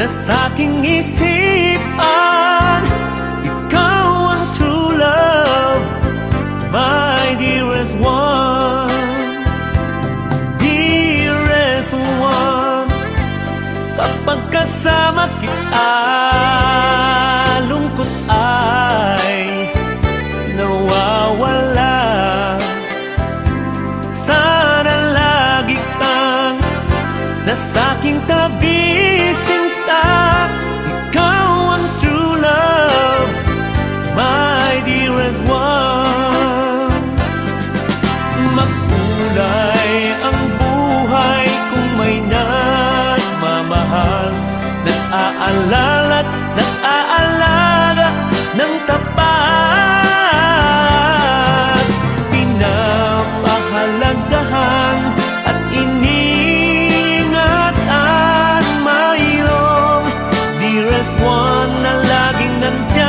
na sa'king isipan. Ikaw ang true love, my dearest one. Dearest one, kapag kasama kita, lungkot ay nawawala. Sana lagi kang nasa aking tabi, sinta. Ikaw ang true love, my dearest one. Magkulay ang buhay kung may nagmamahal, nag-aalala't nag-aalaga ng tapat. Pinapahalagahan at iniingatan, mayroong dearest one na laging nandyan.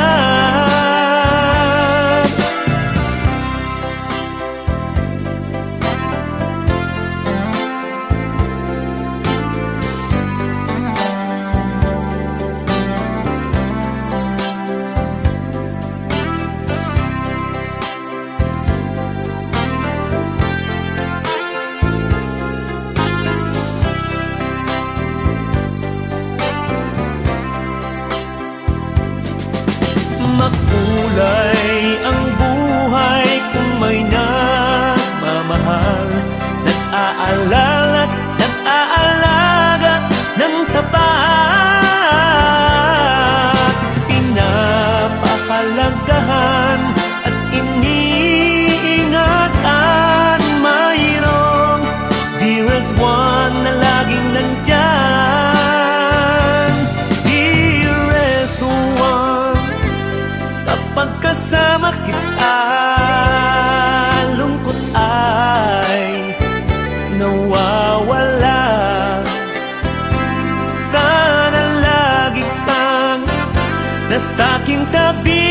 Makulay ang buhay kung may nagmamahal, nag-aalala't nag-aalaga ng tapat. Pinapahalagahan at iniingatan, mayroong dearest one na laging nandyan. Dearest one, pagkasama kita, lungkot ay nawawala. Sana lagi kang nasa aking tabi,